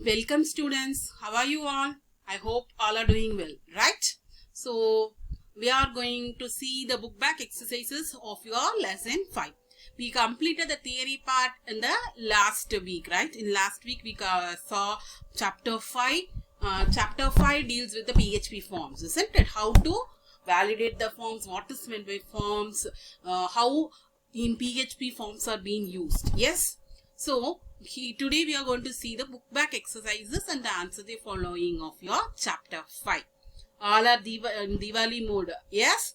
Welcome students, how are you all? I hope all are doing well, right? So we are going to see the book back exercises of your lesson 5. We completed the theory part in the last week, right? In last week we saw chapter 5. Chapter 5 deals with the PHP forms, isn't it? How to validate the forms, what is meant by forms, how in PHP forms are being used. Yes? So today we are going to see the book back exercises and answer the following of your chapter 5. All are in Diwali mode. Yes?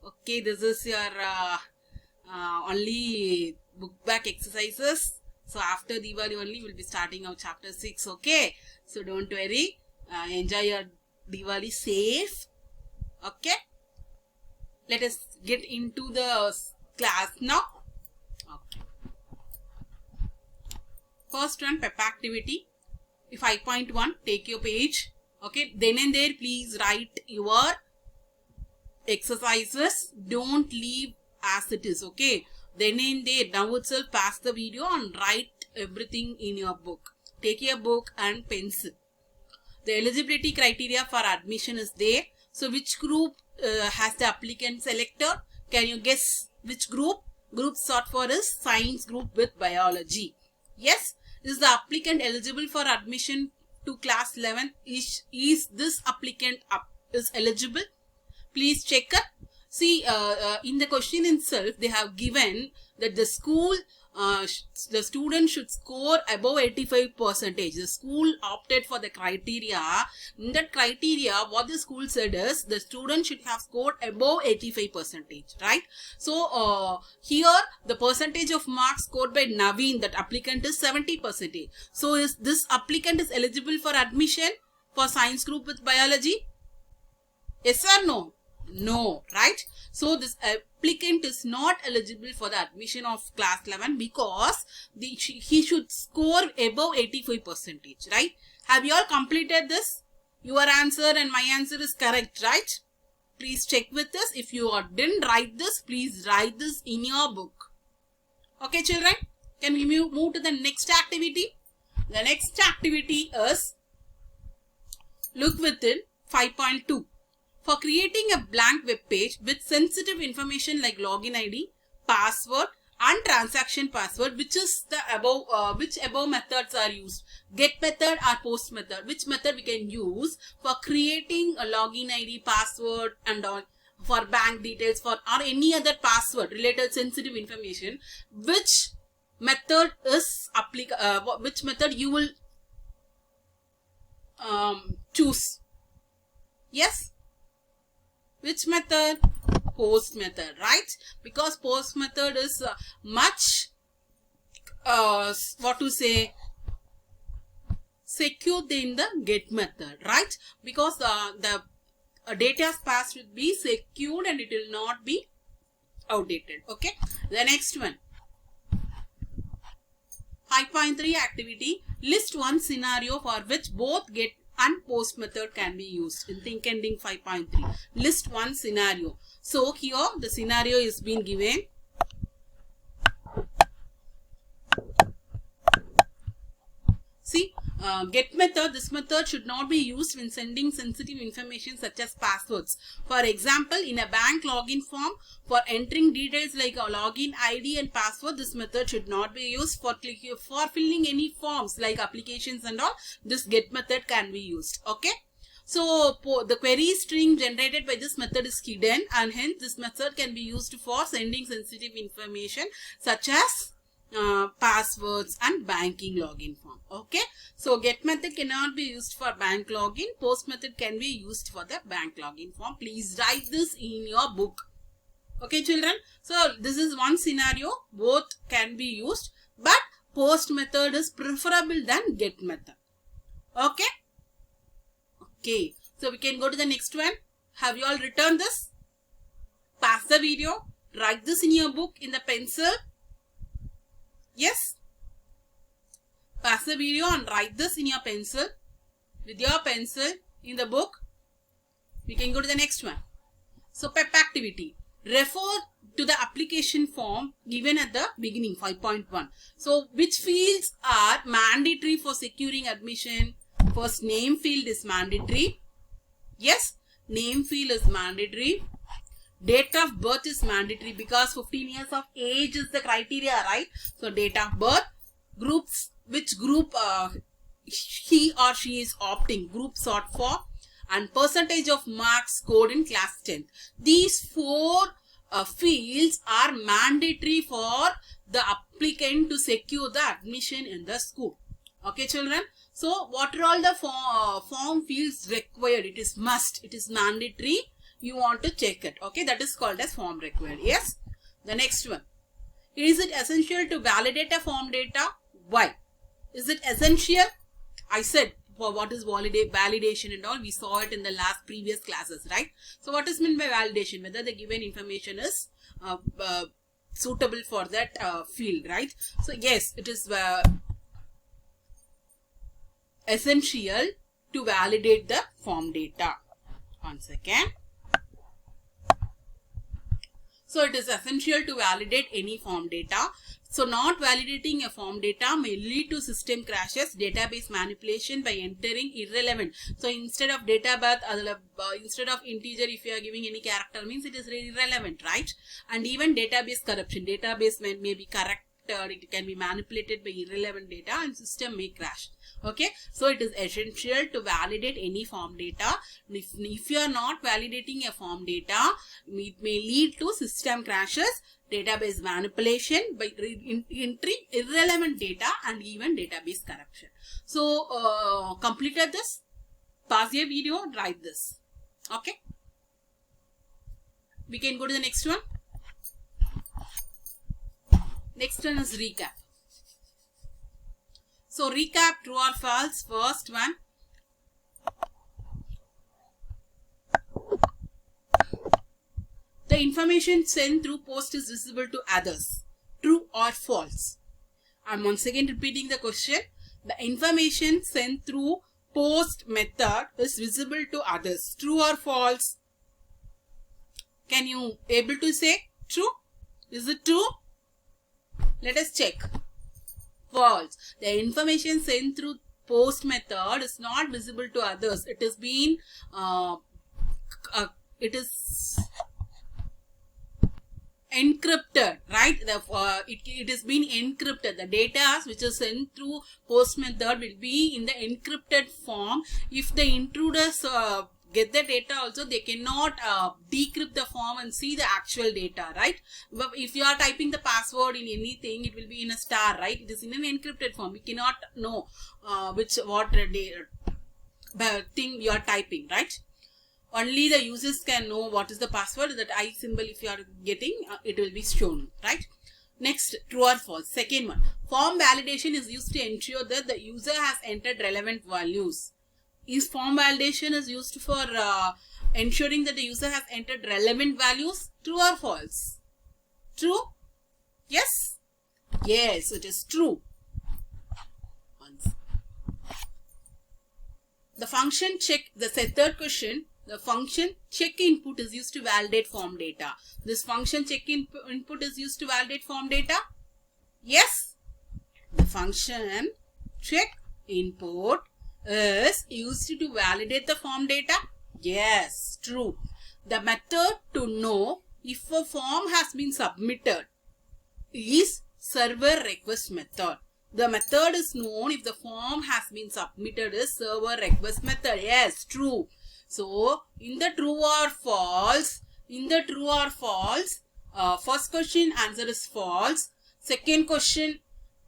Okay, this is your only book back exercises. So after Diwali only we'll be starting our chapter 6. Okay? So don't worry. Enjoy your Diwali safe. Okay? Let us get into the class now. Okay. First one, pep activity. 5.1, take your page. Okay, then and there please write your exercises. Don't leave as it is. Okay, then and there, now itself pass the video and write everything in your book. Take your book and pencil. The eligibility criteria for admission is there. So which group has the applicant selected? Can you guess which group? Group sought for is science group with biology. Yes. Is the applicant eligible for admission to class 11? Is this applicant is eligible? Please check it. See, in the question itself, they have given that the school, the student should score above 85%. The school opted for the criteria. In that criteria, what the school said is the student should have scored above 85%. Right? So, here the percentage of marks scored by Naveen, that applicant, is 70%. So, is this applicant is eligible for admission for science group with biology? Yes or no? No, right? So this applicant is not eligible for the admission of class 11 because he should score above 85%, right? Have you all completed this? Your answer and my answer is correct, right? Please check with this. If you didn't write this, please write this in your book. Okay, children? Can we move to the next activity? The next activity is look within 5.2. For creating a blank web page with sensitive information like login ID, password and transaction password, which above methods are used? Get method or post method? Which method we can use for creating a login ID, password and all, for bank details or any other password related sensitive information? Which method is which method you will choose? Yes? Which method? Post method, right? Because post method is much, secure than the get method, right? Because the data passed will be secured and it will not be outdated. Okay. The next one. 5.3 activity. List one scenario for which both get and post method can be used in Think and Ding 5.3. List one scenario. So here the scenario is being given. See, get method, this method should not be used when sending sensitive information such as passwords. For example, in a bank login form, for entering details like a login ID and password, this method should not be used. For filling any forms like applications and all, this get method can be used. Okay. So, the query string generated by this method is hidden and hence this method can be used for sending sensitive information such as passwords and banking login form. Okay. So get method cannot be used for bank login. Post method can be used for the bank login form. Please write this in your book. Okay, children. So this is one scenario. Both can be used, but post method is preferable than get method. Okay. Okay. So we can go to the next one. Have you all written this? Pause the video. Write this in your book in the pencil. Yes. Pause the video and write this in your pencil. With your pencil in the book. We can go to the next one. So pep activity. Refer to the application form given at the beginning, 5.1. So, which fields are mandatory for securing admission? First, name field is mandatory. Yes, name field is mandatory. Date of birth is mandatory because 15 years of age is the criteria, right? So, date of birth, groups, which group he or she is opting, group sought for, and percentage of marks scored in class 10th. These four fields are mandatory for the applicant to secure the admission in the school. Okay, children. So, what are all the form fields required? It is must. It is mandatory. You want to check it. Okay, that is called as form required. Yes. The next one. Is it essential to validate a form data? Why? Is it essential? I said for what is validation and all, we saw it in the last previous classes, right? So what is meant by validation? Whether the given information is suitable for that field, right? So yes, it is essential to validate the form data. One second. So it is essential to validate any form data. So not validating a form data may lead to system crashes, database manipulation by entering irrelevant. So instead of date of birth, instead of integer, if you are giving any character, means it is irrelevant, right? And even database corruption. Database may be corrected, it can be manipulated by irrelevant data and system may crash. Okay, so it is essential to validate any form data. If you are not validating a form data, it may lead to system crashes, database manipulation by entering irrelevant data and even database corruption. So, completed this, pause your video, write this. Okay, we can go to the next one. Next one is recap. So, recap, true or false. First one. The information sent through post is visible to others. True or false? I am once again repeating the question. The information sent through post method is visible to others. True or false? Can you able to say true? Is it true? Let us check. False. The information sent through post method is not visible to others. It is being encrypted, right? It is being encrypted. The data which is sent through post method will be in the encrypted form. If the intruders get the data also, they cannot decrypt the form and see the actual data, right? But if you are typing the password in anything, it will be in a star, right? It is in an encrypted form. We cannot know what thing you are typing, right? Only the users can know what is the password. That I symbol, if you are getting, it will be shown, right? Next, true or false. Second one, form validation is used to ensure that the user has entered relevant values. Is form validation is used for ensuring that the user has entered relevant values? True or false? True? Yes? Yes, it is true. The function check, the third question, the function check input is used to validate form data. This function check input is used to validate form data? Yes? The function check input is used to validate the form data? Yes, true. The method to know if a form has been submitted is server request method. The method is known if the form has been submitted is server request method. Yes, true. So, in the true or false, first question answer is false. Second question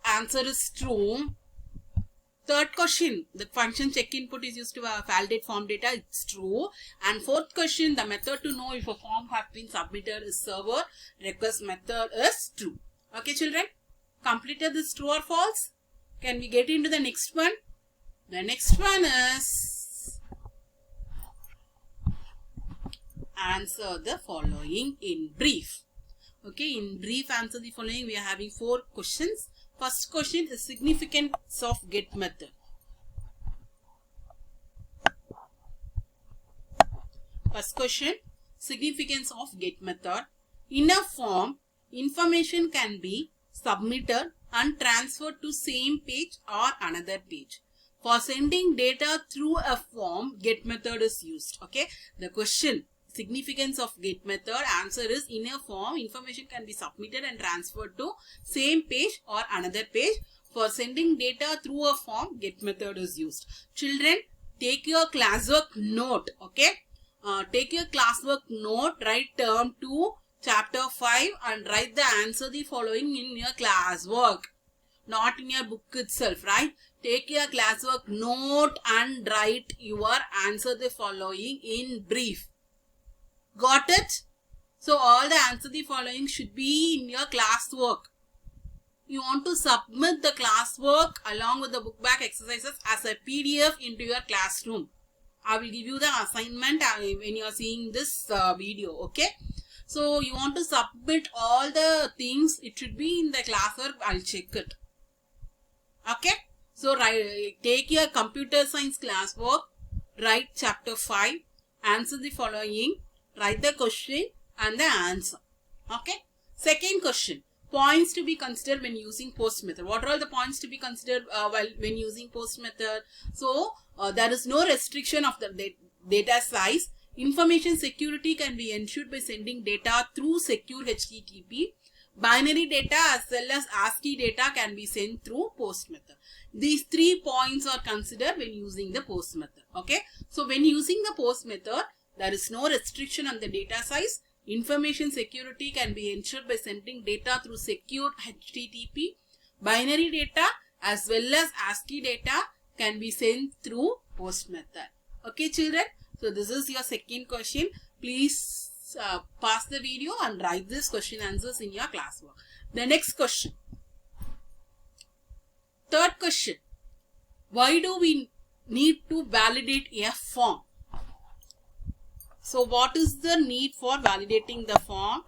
answer is true. Third question, the function check input is used to validate form data. It's true. And fourth question, the method to know if a form has been submitted is server request method is true. Okay, children? Completed this true or false? Can we get into the next one? The next one is answer the following in brief. Okay, in brief answer the following. We are having 4 questions. First question is significance of get method. First question, significance of get method. In a form, information can be submitted and transferred to same page or another page. For sending data through a form, get method is used. Okay, the question, significance of get method, answer is in a form, information can be submitted and transferred to same page or another page. For sending data through a form, get method is used. Children, take your classwork note. Okay, take your classwork note, write term 2, chapter 5 and write the answer the following in your classwork, not in your book itself, right? Take your classwork note and write your answer the following in brief. Got it? So all the answer the following should be in your classwork. You want to submit the classwork along with the book back exercises as a PDF into your classroom. I will give you the assignment when you are seeing this video. Okay. So you want to submit all the things. It should be in the classwork. I'll check it. Okay. So take your computer science classwork. Write chapter 5. Answer the following. Write the question and the answer. Okay. Second question. Points to be considered when using post method. What are all the points to be considered when using post method? So there is no restriction of the data size. Information security can be ensured by sending data through secure HTTP. Binary data as well as ASCII data can be sent through post method. These 3 points are considered when using the post method. Okay. So when using the post method, there is no restriction on the data size. Information security can be ensured by sending data through secure HTTP. Binary data as well as ASCII data can be sent through post method. Okay, children. So this is your second question. Please pause the video and write this question answers in your classwork. The next question. Third question. Why do we need to validate a form? So what is the need for validating the form?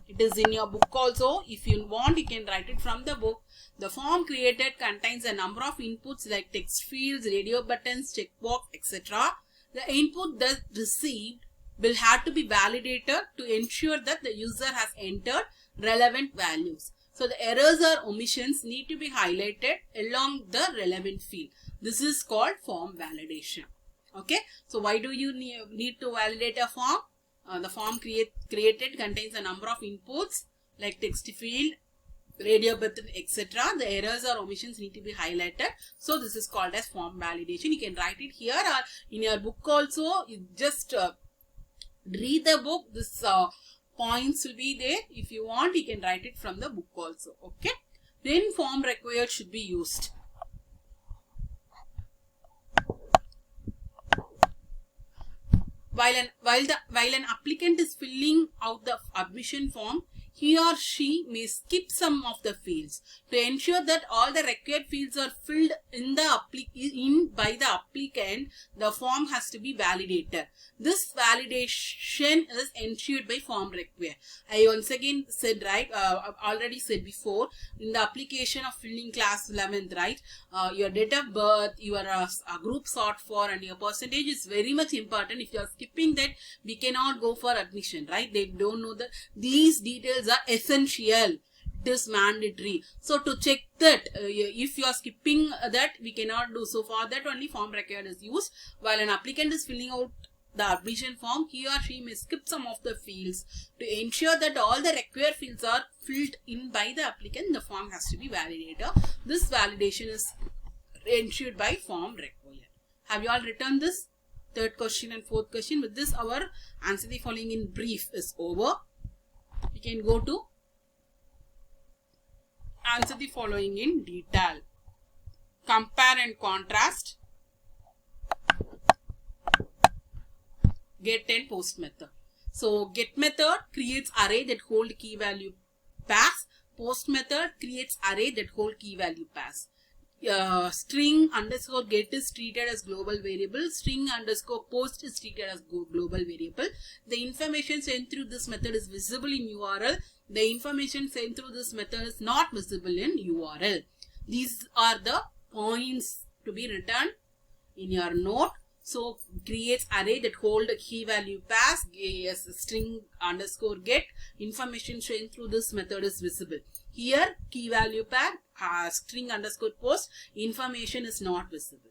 It is in your book also. If you want, you can write it from the book. The form created contains a number of inputs like text fields, radio buttons, checkbox, etc. The input thus received will have to be validated to ensure that the user has entered relevant values. So the errors or omissions need to be highlighted along the relevant field. This is called form validation. Okay. So why do you need to validate a form? The form created contains a number of inputs like text field, radio button, etc. The errors or omissions need to be highlighted. So this is called as form validation. You can write it here or in your book also. You just read the book. This points will be there. If you want, you can write it from the book also. Okay. Then form required should be used. While an applicant is filling out the admission form, he or she may skip some of the fields. To ensure that all the required fields are filled by the applicant, the form has to be validated. This validation is ensured by form required. I once again said, right, already said before, in the application of filling class 11th, right, your date of birth, your group sought for and your percentage is very much important. If you are skipping that, we cannot go for admission, right? They don't know that these details are essential. It is mandatory. So to check that if you are skipping that, we cannot do. So for that only form required is used. While an applicant is filling out the admission form, he or she may skip some of the fields. To ensure that all the required fields are filled in by the applicant, the form has to be validated. This validation is ensured by form required. Have you all written this? Third question and fourth question. With this, our answer the following in brief is over. We can go to answer the following in detail. Compare and contrast. Get and post method. So get method creates array that hold key value pass. Post method creates array that hold key value pass. String underscore get is treated as global variable. String underscore post is treated as global variable. The information sent through this method is visible in URL. The information sent through this method is not visible in URL. These are the points to be written in your note. So creates array that hold a key value pass, yes, string underscore get, information shown through this method is visible. Here key value pair, string underscore post, information is not visible.